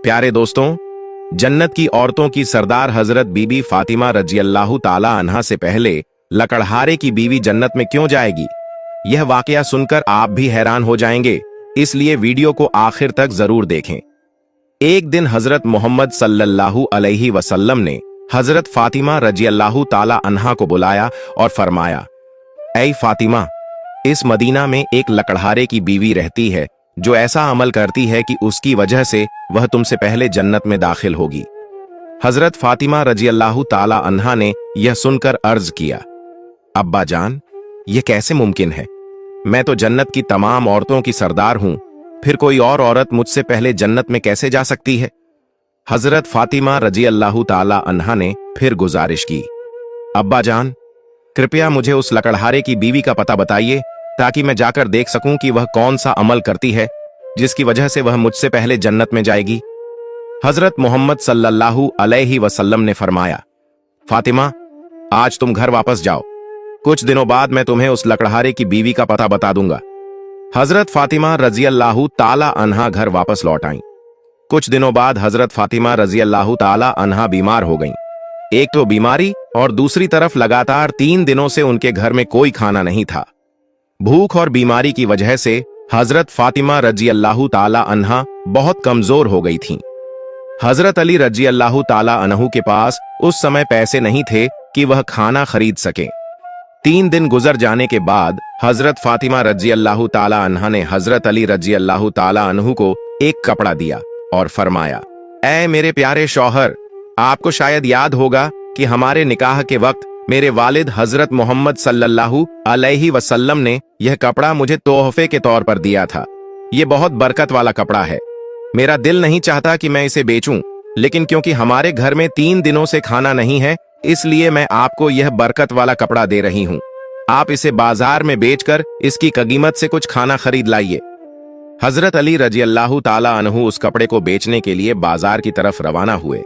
प्यारे दोस्तों, जन्नत की औरतों की सरदार हजरत बीबी फातिमा रजियल्लाहु ताला अन्हा से पहले लकड़हारे की बीवी जन्नत में क्यों जाएगी? यह वाकया सुनकर आप भी हैरान हो जाएंगे, इसलिए वीडियो को आखिर तक जरूर देखें। एक दिन हजरत मोहम्मद सल्लल्लाहु अलैहि वसल्लम ने हजरत फातिमा रजियल्लाहु ताला अन्हा को बुलाया और फरमाया, ऐ फातिमा, इस मदीना में एक लकड़हारे की बीवी रहती है जो ऐसा अमल करती है कि उसकी वजह से वह तुमसे पहले जन्नत में दाखिल होगी। हजरत फातिमा रजियल्लाहु ताला अन्हा ने यह सुनकर अर्ज किया, अब्बा जान, यह कैसे मुमकिन है? मैं तो जन्नत की तमाम औरतों की सरदार हूं, फिर कोई और औरत मुझसे पहले जन्नत में कैसे जा सकती है? हजरत फातिमा रजियल्लाहु ताला अन्हा ने फिर गुजारिश की, अब्बा जान, कृपया मुझे उस लकड़हारे की बीवी का पता बताइए ताकि मैं जाकर देख सकूं कि वह कौन सा अमल करती है जिसकी वजह से वह मुझसे पहले जन्नत में जाएगी। हजरत मोहम्मद सल्लल्लाहु अलैहि वसल्लम ने फरमाया, फातिमा, आज तुम घर वापस जाओ, कुछ दिनों बाद मैं तुम्हें उस लकड़हारे की बीवी का पता बता दूंगा। हजरत फातिमा रजियल्लाहु ताला अन्हा घर वापस लौट आईं। कुछ दिनों बाद हजरत फातिमा रजियल्लाहु ताला अन्हा बीमार हो गईं। एक तो बीमारी और दूसरी तरफ लगातार 3 दिनों से उनके घर में कोई खाना नहीं था। भूख और बीमारी की वजह से हजरत फातिमा रजियल्लाहु ताला अन्हा बहुत कमजोर हो गई थीं। हजरत अली रजियल्लाहु ताला अन्हु के पास उस समय पैसे नहीं थे कि वह खाना खरीद सके। 3 दिन गुजर जाने के बाद हजरत फातिमा रजियल्लाहु ताला अन्हा ने हजरत अली रजियल्लाहु ताला अन्हु को एक कपड़ा दिया और फरमाया, ऐ मेरे प्यारे शौहर, आपको शायद याद होगा कि हमारे निकाह के वक्त मेरे वालिद हजरत मोहम्मद सल्लल्लाहु अलैहि वसल्लम ने यह कपड़ा मुझे तोहफे के तौर पर दिया था। यह बहुत बरकत वाला कपड़ा है। मेरा दिल नहीं चाहता कि मैं इसे बेचूं, लेकिन क्योंकि हमारे घर में 3 दिनों से खाना नहीं है, इसलिए मैं आपको यह बरकत वाला कपड़ा दे रही हूं। आप इसे बाजार में बेचकर इसकी कीमत से कुछ खाना खरीद लाइए। हजरत अली रजियल्लाहु ताला अन्हु उस कपड़े को बेचने के लिए बाजार की तरफ रवाना हुए।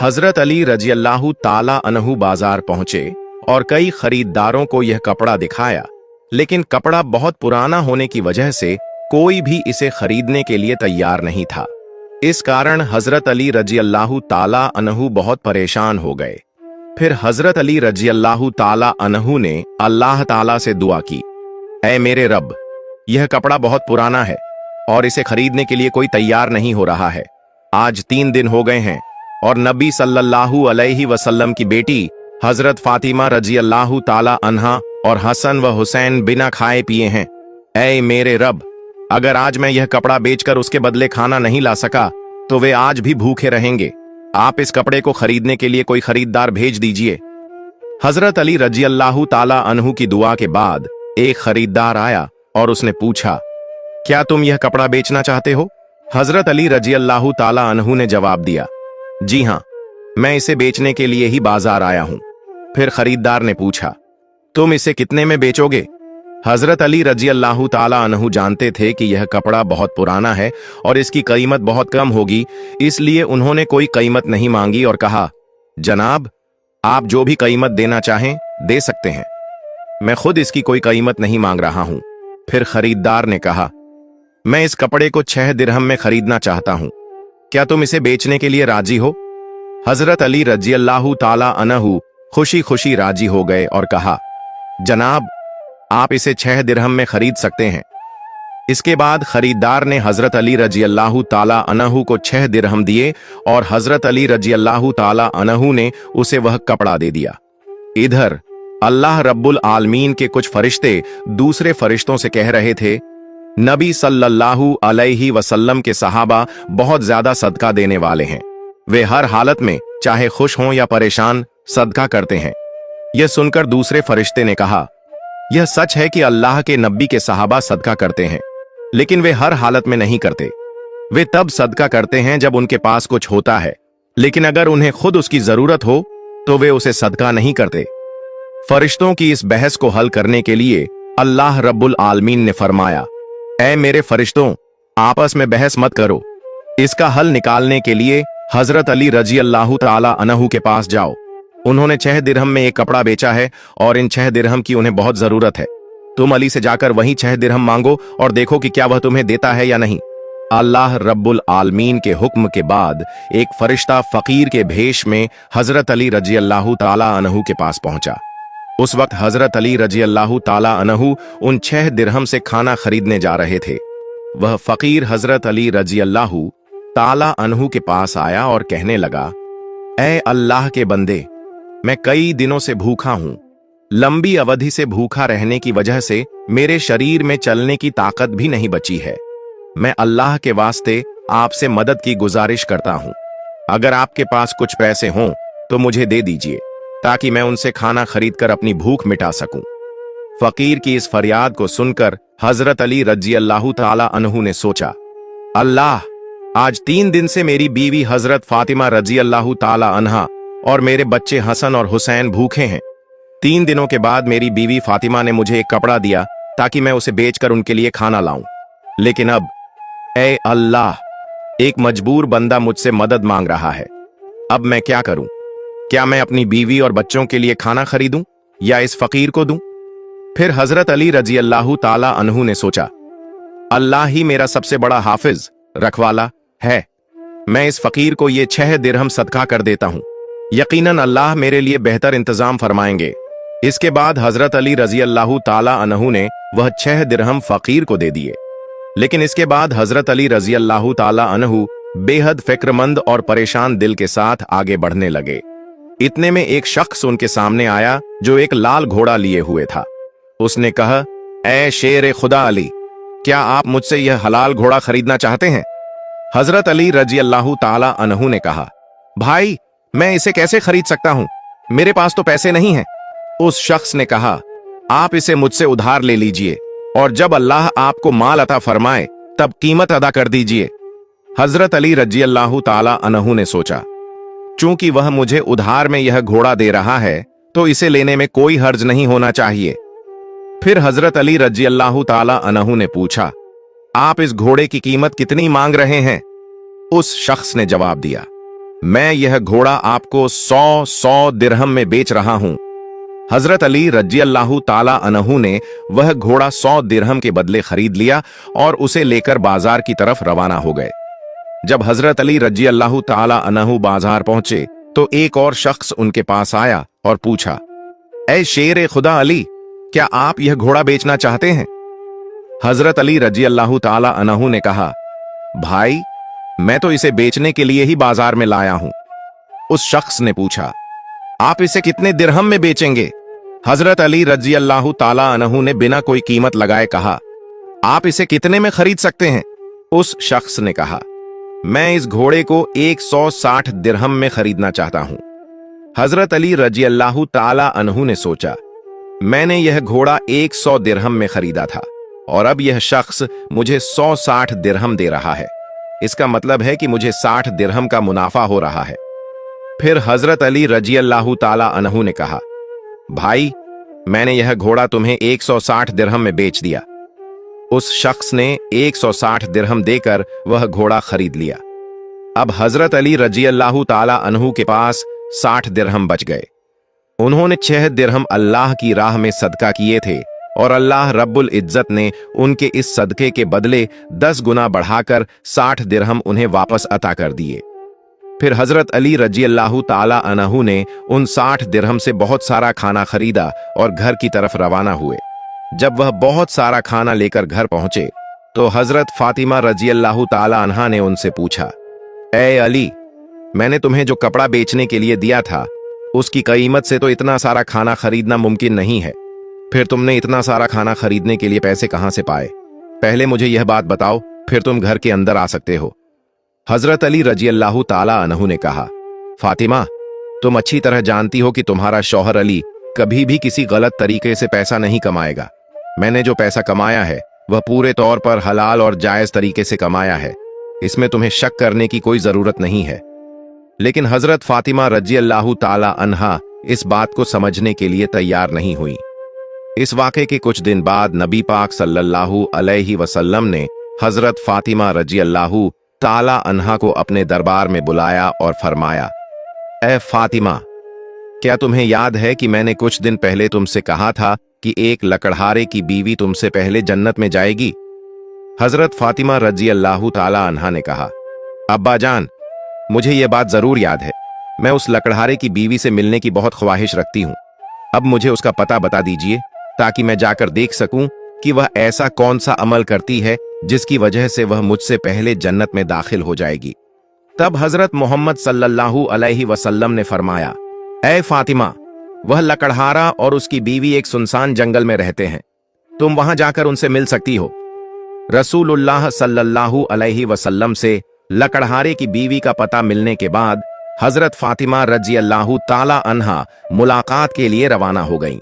हजरत अली रजियल्लाहु ताला अन्हु बाजार पहुंचे और कई खरीदारों को यह कपड़ा दिखाया, लेकिन कपड़ा बहुत पुराना होने की वजह से कोई भी इसे खरीदने के लिए तैयार नहीं था। इस कारण हजरत अली रजियल्लाहु ताला अन्हु बहुत परेशान हो गए। फिर हजरत अली रजियल्लाहु ताला अन्हु ने अल्लाह ताला से दुआ की, ऐ मेरे रब, यह कपड़ा बहुत पुराना है और इसे खरीदने के लिए कोई तैयार नहीं हो रहा है। आज 3 दिन हो गए हैं और नबी सल्लल्लाहु अलैहि वसल्लम की बेटी हजरत फातिमा रजियल्लाहु ताला अन्हा और हसन व हुसैन बिना खाए पिए हैं। ऐ मेरे रब, अगर आज मैं यह कपड़ा बेचकर उसके बदले खाना नहीं ला सका तो वे आज भी भूखे रहेंगे। आप इस कपड़े को खरीदने के लिए कोई खरीदार भेज दीजिए। हजरत अली रजियल्लाहु ताला अन्हु की दुआ के बाद एक खरीदार आया और उसने पूछा, क्या तुम यह कपड़ा बेचना चाहते हो? हजरत अली रजियल्लाहु ताला अन्हु ने जवाब दिया, जी हां, मैं इसे बेचने के लिए ही बाजार आया हूं। फिर खरीदार ने पूछा, तुम इसे कितने में बेचोगे? हजरत अली रजियल्लाहु ताला अन्हु जानते थे कि यह कपड़ा बहुत पुराना है और इसकी कीमत बहुत कम होगी, इसलिए उन्होंने कोई कीमत नहीं मांगी और कहा, जनाब, आप जो भी कीमत देना चाहें दे सकते हैं, मैं खुद इसकी कोई कीमत नहीं मांग रहा हूं। फिर खरीदार ने कहा, मैं इस कपड़े को 6 दिरहम में खरीदना चाहता हूं, क्या तुम इसे बेचने के लिए राजी हो? हजरत अली रजियल्लाहु ताला अन्हु खुशी खुशी राजी हो गए और कहा, जनाब, आप इसे 6 दिरहम में खरीद सकते हैं। इसके बाद खरीदार ने हजरत अली रजियल्लाहु ताला अन्हु को 6 दिरहम दिए और हजरत अली रजियल्लाहु ताला अन्हु ने उसे वह कपड़ा दे दिया। इधर अल्लाह रब्बुल आलमीन के कुछ फरिश्ते दूसरे फरिश्तों से कह रहे थे, नबी सल्लल्लाहु अलैहि वसल्लम के सहाबा बहुत ज्यादा सदका देने वाले हैं। वे हर हालत में, चाहे खुश हों या परेशान, सदका करते हैं। यह सुनकर दूसरे फरिश्ते ने कहा, यह सच है कि अल्लाह के नबी के सहाबा सदका करते हैं, लेकिन वे हर हालत में नहीं करते। वे तब सदका करते हैं जब उनके पास कुछ होता है, लेकिन अगर उन्हें खुद उसकी जरूरत हो तो वे उसे सदका नहीं करते। फरिश्तों की इस बहस को हल करने के लिए अल्लाह रब्बुल आलमीन ने फरमाया, ऐ मेरे फरिश्तों, आपस में बहस मत करो। इसका हल निकालने के लिए हजरत अली रजियल्लाहु ताला अन्हु के पास जाओ। उन्होंने 6 दिरहम में एक कपड़ा बेचा है और इन 6 दिरहम की उन्हें बहुत जरूरत है। तुम अली से जाकर वही 6 दिरहम मांगो और देखो कि क्या वह तुम्हें देता है या नहीं। अल्लाह रब्बुल आलमीन के हुक्म के बाद एक फरिश्ता फकीर के भेष में हजरत अली रजी अल्लाह ताला अन्हु के पास पहुंचा। उस वक्त हजरत अली रजी अल्लाह ताला अन्हु उन 6 दिरहम से खाना खरीदने जा रहे थे। वह फकीर हजरत अली रजी अल्लाह ताला अन्हु के पास आया और कहने लगा, ऐ अल्लाह के बंदे, मैं कई दिनों से भूखा हूं। लंबी अवधि से भूखा रहने की वजह से मेरे शरीर में चलने की ताकत भी नहीं बची है। मैं अल्लाह के वास्ते आपसे मदद की गुजारिश करता हूं। अगर आपके पास कुछ पैसे हों तो मुझे दे दीजिए, ताकि मैं उनसे खाना खरीदकर अपनी भूख मिटा सकूं। फकीर की इस फरियाद को सुनकर हजरत अली रजी अल्लाह ताला अन्हु ने सोचा, अल्लाह, आज 3 दिन से मेरी बीवी हजरत फातिमा रजी अल्लाह ताला अन्हा और मेरे बच्चे हसन और हुसैन भूखे हैं। 3 दिनों के बाद मेरी बीवी फातिमा ने मुझे एक कपड़ा दिया ताकि मैं उसे बेचकर उनके लिए खाना लाऊं। लेकिन अब, ऐ अल्लाह, एक मजबूर बंदा मुझसे मदद मांग रहा है। अब मैं क्या करूं? क्या मैं अपनी बीवी और बच्चों के लिए खाना खरीदूं या इस फकीर को दूं? फिर हजरत अली रजी अल्लाह ताला अन्हु ने सोचा, अल्लाह ही मेरा सबसे बड़ा हाफिज रखवाला है। मैं इस फकीर को ये 6 दिरहम सदका कर देता हूं। यकीनन अल्लाह मेरे लिए बेहतर इंतजाम फरमाएंगे। इसके बाद हजरत अली रजी अल्लाह ताला अन्हु ने वह 6 दिरहम फकीर को दे दिए। लेकिन इसके बाद हजरत अली रजी अल्लाह ताला अन्हु बेहद फिक्रमंद और परेशान दिल के साथ आगे बढ़ने लगे। इतने में एक शख्स उनके सामने आया जो एक लाल घोड़ा लिए हुए था। उसने कहा, ऐ शेर खुदा अली, क्या आप मुझसे यह हलाल घोड़ा खरीदना चाहते हैं? हजरत अली रजी अल्लाह ताला अन्हु ने कहा, भाई, मैं इसे कैसे खरीद सकता हूं? मेरे पास तो पैसे नहीं हैं। उस शख्स ने कहा, आप इसे मुझसे उधार ले लीजिए और जब अल्लाह आपको माल अता फरमाए तब कीमत अदा कर दीजिए। हजरत अली रजी अल्लाह ताला अन्हु ने सोचा, चूंकि वह मुझे उधार में यह घोड़ा दे रहा है तो इसे लेने में कोई हर्ज नहीं होना चाहिए। फिर हजरत अली रजी अल्लाह ताला अन्हु ने पूछा, आप इस घोड़े की कीमत कितनी मांग रहे हैं? उस शख्स ने जवाब दिया, मैं यह घोड़ा आपको 100 दिरहम में बेच रहा हूं। हजरत अली रजी अल्लाह ताला अन्हु ने वह घोड़ा 100 दिरहम के बदले खरीद लिया और उसे लेकर बाजार की तरफ रवाना हो गए। जब हजरत अली रजी अल्लाह ताला अन्हु बाजार पहुंचे तो एक और शख्स उनके पास आया और पूछा, ऐ शेर खुदा अली, क्या आप यह घोड़ा बेचना चाहते हैं? हजरत अली रजी अल्लाह ताला अन्हु ने कहा, भाई, मैं तो इसे बेचने के लिए ही बाजार में लाया हूं। उस शख्स ने पूछा, आप इसे कितने दिरहम में बेचेंगे? हजरत अली रजी अल्लाह ताला अन्हु ने बिना कोई कीमत लगाए कहा, आप इसे कितने में खरीद सकते हैं? उस शख्स ने कहा, मैं इस घोड़े को 160 दिरहम में खरीदना चाहता हूं। हजरत अली रजी अल्लाह ताला अन्हु ने सोचा, मैंने यह घोड़ा 100 दिरहम में खरीदा था और अब यह शख्स मुझे 160 दिरहम दे रहा है। इसका मतलब है कि मुझे 60 दिरहम का मुनाफा हो रहा है। फिर हजरत अली रजी अल्लाह ताला अन्हु ने कहा, भाई, मैंने यह घोड़ा तुम्हें 160 दिरहम में बेच दिया। उस शख्स ने 160 दिरहम देकर वह घोड़ा खरीद लिया। अब हजरत अली रजी अल्लाह ताला अन्हु के पास 60 दिरहम बच गए। उन्होंने 6 दिरहम अल्लाह की राह में सदका किए थे और अल्लाह रब्बुल इज्जत ने उनके इस सदके के बदले 10 गुना बढ़ाकर 60 दिरहम उन्हें वापस अता कर दिए। फिर हजरत अली रजी अल्लाह ताला अन्हु ने उन 60 दिरहम से बहुत सारा खाना खरीदा और घर की तरफ रवाना हुए। जब वह बहुत सारा खाना लेकर घर पहुंचे तो हजरत फातिमा रजी अल्लाह ताला अन्हा ने उनसे पूछा, ऐ अली, मैंने तुम्हें जो कपड़ा बेचने के लिए दिया था उसकी कीमत से तो इतना सारा खाना खरीदना मुमकिन नहीं है। फिर तुमने इतना सारा खाना खरीदने के लिए पैसे कहां से पाए? पहले मुझे यह बात बताओ, फिर तुम घर के अंदर आ सकते हो। हजरत अली रजी अल्लाह ताला अन्हु ने कहा, फातिमा, तुम अच्छी तरह जानती हो कि तुम्हारा शौहर अली कभी भी किसी गलत तरीके से पैसा नहीं कमाएगा। मैंने जो पैसा कमाया है वह पूरे तौर पर हलाल और जायज तरीके से कमाया है। इसमें तुम्हें शक करने की कोई जरूरत नहीं है। लेकिन हजरत फातिमा रजी अल्लाह ताला अन्हा इस बात को समझने के लिए तैयार नहीं हुई। इस वाक़े के कुछ दिन बाद नबी पाक सल्लल्लाहु अलैहि वसल्लम ने हजरत फातिमा रजी अल्लाह ताला अन्हा को अपने दरबार में बुलाया और फरमाया, ऐ फातिमा, क्या तुम्हें याद है कि मैंने कुछ दिन पहले तुमसे कहा था कि एक लकड़हारे की बीवी तुमसे पहले जन्नत में जाएगी? हजरत फातिमा रजी अल्लाह ताला अन्हा ने कहा, अब्बा जान, मुझे ये बात जरूर याद है, मैं उस लकड़हारे की बीवी से मिलने की बहुत ख्वाहिश रखती हूँ। अब मुझे उसका पता बता दीजिए ताकि मैं जाकर देख सकूं कि वह ऐसा कौन सा अमल करती है जिसकी वजह से वह मुझसे पहले जन्नत में दाखिल हो जाएगी। तब हजरत मोहम्मद सल्लल्लाहु अलैहि वसल्लम ने फरमाया, ऐ फातिमा, वह लकड़हारा और उसकी बीवी एक सुनसान जंगल में रहते हैं, तुम वहां जाकर उनसे मिल सकती हो। रसूलुल्लाह सल्लल्लाहु अलैहि वसल्लम से लकड़हारे की बीवी का पता मिलने के बाद हजरत फातिमा रजी अल्लाह ताला अन्हा मुलाकात के लिए रवाना हो गईं।